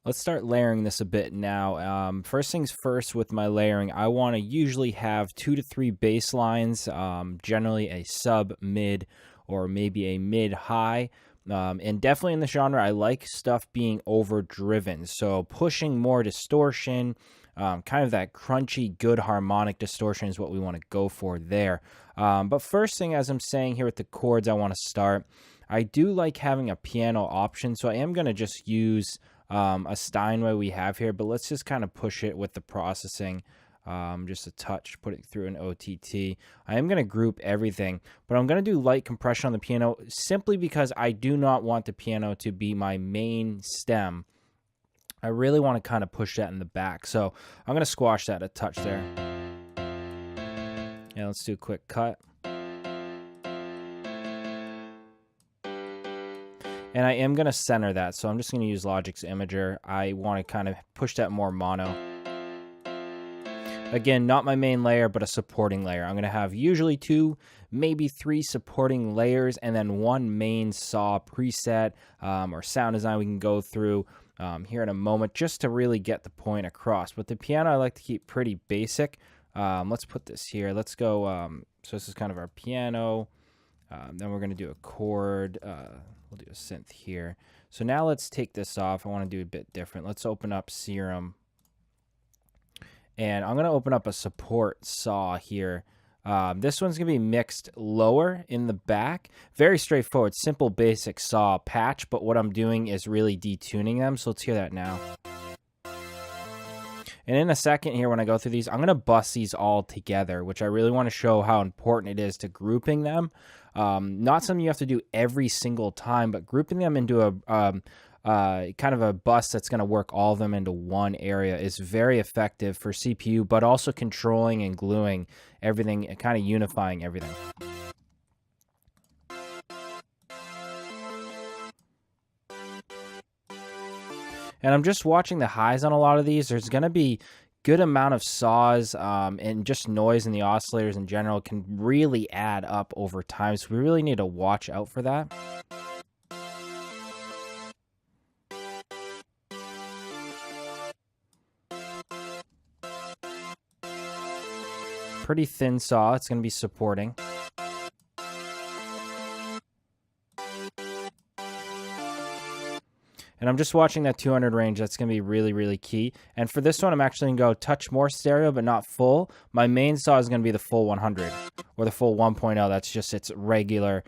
Let's start layering this a bit now. First things first with my layering, I want to usually have 2 to 3 bass lines, generally a sub, mid, or maybe a mid-high. And definitely in the genre, I like stuff being overdriven. So pushing more distortion, kind of that crunchy, good harmonic distortion is what we want to go for there. But first thing, as I'm saying here with the chords, I want to start. I do like having a piano option, so I am going to just use a Steinway we have here, but let's just kind of push it with the processing. Just a touch, put it through an OTT. I am going to group everything, but I'm going to do light compression on the piano simply because I do not want the piano to be my main stem. I really want to kind of push that in the back. So I'm going to squash that a touch there. Yeah, let's do a quick cut. And I am going to center that, so I'm just going to use Logic's Imager. I want to kind of push that more mono. Again, not my main layer, but a supporting layer. I'm going to have usually 2, maybe 3 supporting layers, and then 1 main saw preset or sound design we can go through here in a moment, just to really get the point across. But the piano I like to keep pretty basic. Let's put this here. Let's go, so this is kind of our piano. Then we're going to do a chord. We'll do a synth here. So now let's take this off. I want to do a bit different. Let's open up Serum. And I'm going to open up a support saw here. This one's going to be mixed lower in the back. Very straightforward, simple, basic saw patch. But what I'm doing is really detuning them. So let's hear that now. And in a second here, when I go through these, I'm going to bust these all together, which I really want to show how important it is to grouping them. Not something you have to do every single time, but grouping them into a kind of a bus that's going to work all of them into one area is very effective for CPU, but also controlling and gluing everything, kind of unifying everything. And I'm just watching the highs on a lot of these. There's going to be good amount of saws and just noise in the oscillators in general can really add up over time. So we really need to watch out for that. Pretty thin saw. It's going to be supporting. And I'm just watching that 200 range. That's going to be really, really key. And for this one, I'm actually going to go touch more stereo, but not full. My main saw is going to be the full 100 or the full 1.0. That's just its regular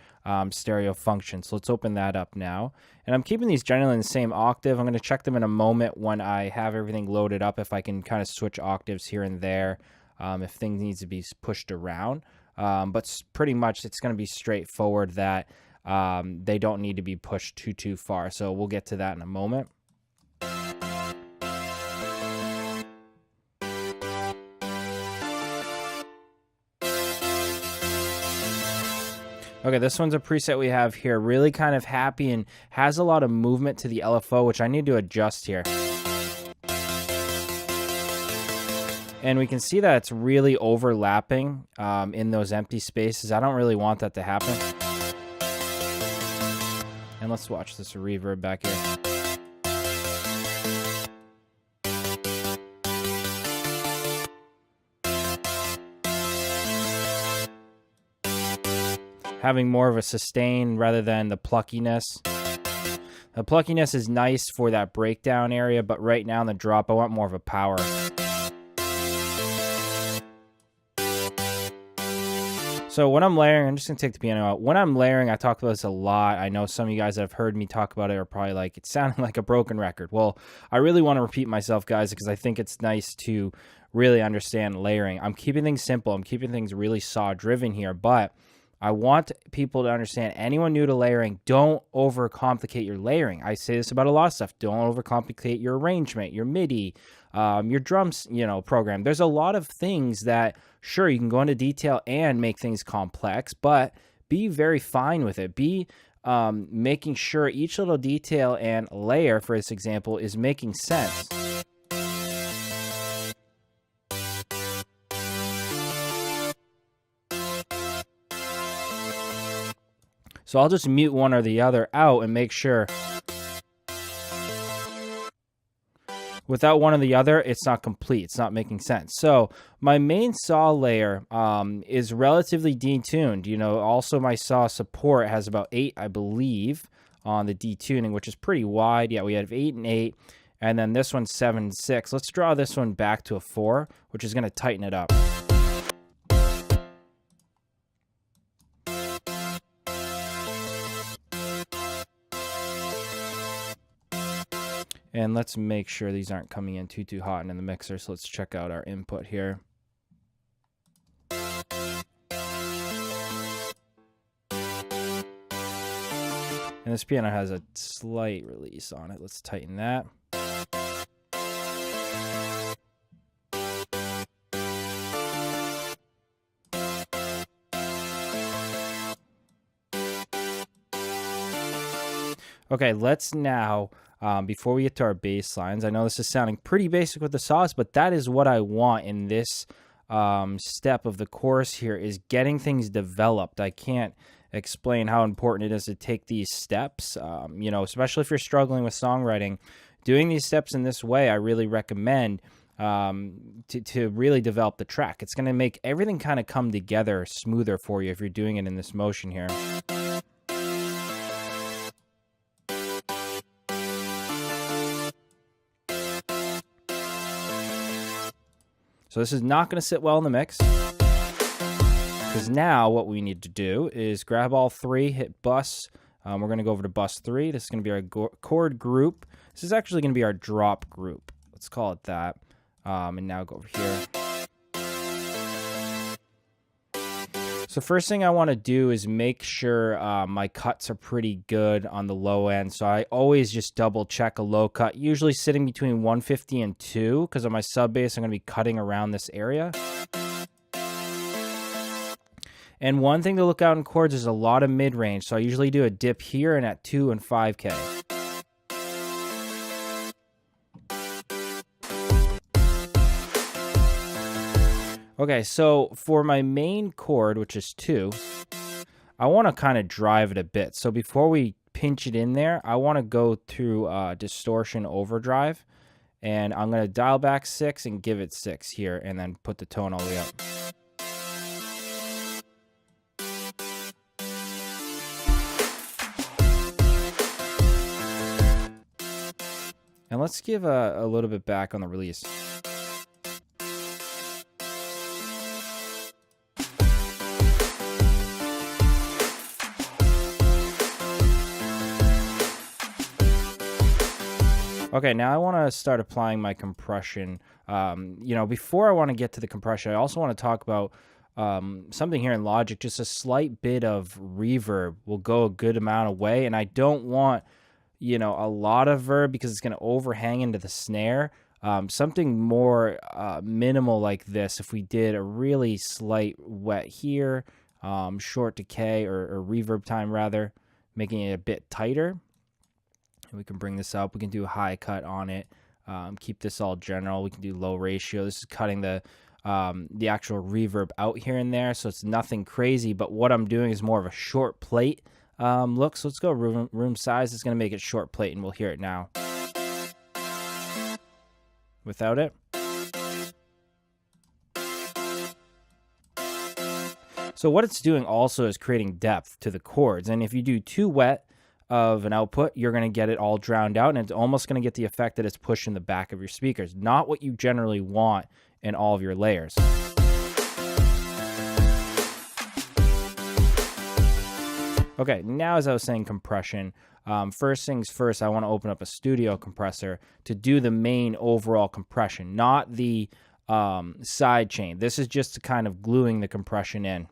stereo function. So let's open that up now. And I'm keeping these generally in the same octave. I'm going to check them in a moment when I have everything loaded up, if I can kind of switch octaves here and there, if things need to be pushed around. But pretty much it's going to be straightforward that they don't need to be pushed too far. So we'll get to that in a moment. Okay, this one's a preset we have here. Really kind of happy and has a lot of movement to the LFO, which I need to adjust here. And we can see that it's really overlapping in those empty spaces. I don't really want that to happen. And let's watch this reverb back here. Having more of a sustain rather than the pluckiness. The pluckiness is nice for that breakdown area, but right now in the drop, I want more of a power. So when I'm layering, I'm just going to take the piano out. When I'm layering, I talk about this a lot. I know some of you guys that have heard me talk about it are probably like, it's sounding like a broken record. Well, I really want to repeat myself, guys, because I think it's nice to really understand layering. I'm keeping things simple. I'm keeping things really saw-driven here, but I want people to understand, anyone new to layering, don't overcomplicate your layering. I say this about a lot of stuff. Don't overcomplicate your arrangement, your MIDI, your drums, program. There's a lot of things that, sure, you can go into detail and make things complex, but be very fine with it. Be making sure each little detail and layer, for this example, is making sense. So I'll just mute one or the other out and make sure Without one or the other, it's not complete. It's not making sense. So my main saw layer is relatively detuned. You know, also my saw support has about 8, I believe, on the detuning, which is pretty wide. Yeah, we have 8 and 8. And then this one's 7 and 6. Let's draw this one back to a 4, which is going to tighten it up. And let's make sure these aren't coming in too hot into the mixer. So let's check out our input here. And this piano has a slight release on it. Let's tighten that. Okay, let's now, before we get to our bass lines, I know this is sounding pretty basic with the saws, but that is what I want in this step of the course here, is getting things developed. I can't explain how important it is to take these steps, you know, especially if you're struggling with songwriting. Doing these steps in this way, I really recommend to really develop the track. It's going to make everything kind of come together smoother for you if you're doing it in this motion here. So this is not going to sit well in the mix, because now what we need to do is grab all 3, hit bus. We're going to go over to bus 3. This is going to be our chord group. This is actually going to be our drop group. Let's call it that. And now go over here. So first thing I want to do is make sure my cuts are pretty good on the low end. So I always just double check a low cut, usually sitting between 150 and 2, because on my sub bass I'm going to be cutting around this area. And one thing to look out in chords is a lot of mid-range. So I usually do a dip here and at 2 and 5K. Okay, so for my main chord, which is 2, I want to kind of drive it a bit. So before we pinch it in there, I want to go through distortion overdrive. And I'm going to dial back 6 and give it 6 here, and then put the tone all the way up. And let's give a little bit back on the release. Okay, now I want to start applying my compression. You know, before I want to get to the compression, I also want to talk about something here in Logic. Just a slight bit of reverb will go a good amount of way, and I don't want, you know, a lot of verb because it's going to overhang into the snare. Something more minimal like this, if we did a really slight wet here, short decay or reverb time rather, making it a bit tighter. And we can bring this up. We can do a high cut on it. Keep this all general. We can do low ratio. This is cutting the actual reverb out here and there, so it's nothing crazy. But what I'm doing is more of a short plate look. So let's go room size. It's going to make it short plate, and we'll hear it now. Without it. So what it's doing also is creating depth to the chords. And if you do too wet of an output, you're going to get it all drowned out, and it's almost going to get the effect that it's pushing the back of your speakers. Not what you generally want in all of your layers. Okay, now as I was saying compression, first things first, I want to open up a studio compressor to do the main overall compression, not the side chain. This is just kind of gluing the compression in.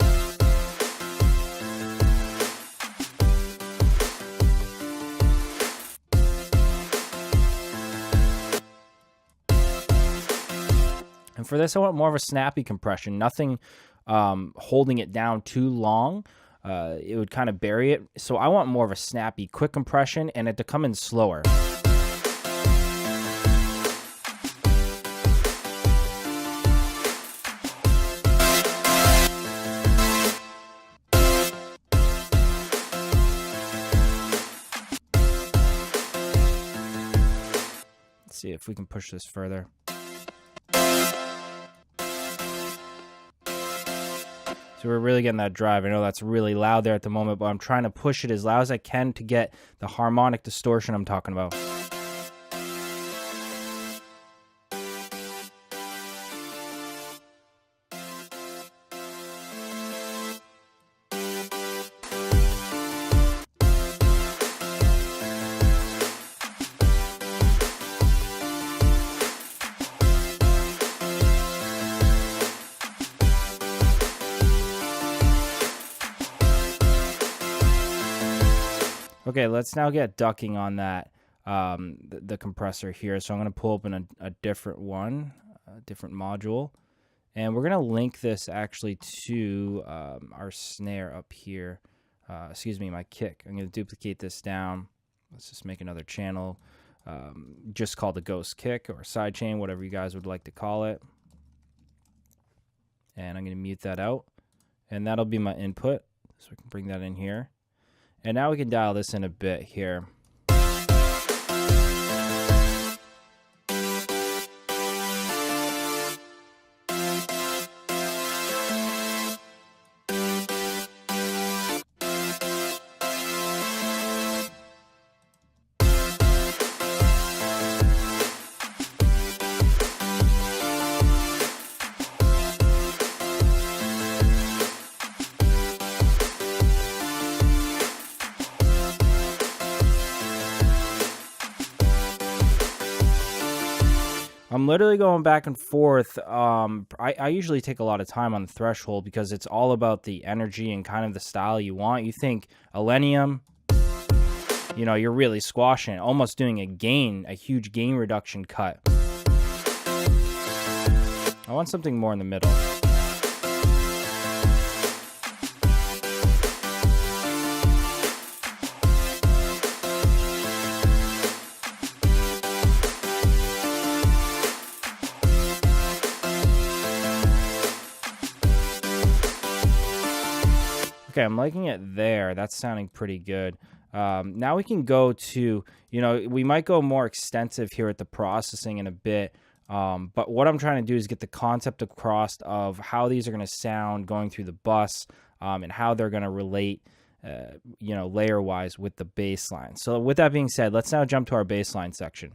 And for this, I want more of a snappy compression, nothing holding it down too long. It would kind of bury it. So I want more of a snappy, quick compression, and it to come in slower. Let's see if we can push this further. So we're really getting that drive. I know that's really loud there at the moment, but I'm trying to push it as loud as I can to get the harmonic distortion I'm talking about. Okay, let's now get ducking on that, the compressor here. So I'm going to pull open a different one, a different module. And we're going to link this actually to our snare up here. Excuse me, my kick. I'm going to duplicate this down. Let's just make another channel, just called the ghost kick or sidechain, whatever you guys would like to call it. And I'm going to mute that out. And that'll be my input. So we can bring that in here. And now we can dial this in a bit here. I'm literally going back and forth. I usually take a lot of time on the threshold because it's all about the energy and kind of the style you want. You think Millennium, you know, you're really squashing it, almost doing a huge gain reduction cut. I want something more in the middle. Okay, I'm liking it there. That's sounding pretty good. Now we can go to, you know, we might go more extensive here at the processing in a bit. But what I'm trying to do is get the concept across of how these are going to sound going through the bus and how they're going to relate, you know, layer-wise with the bass line. So with that being said, let's now jump to our bass line section.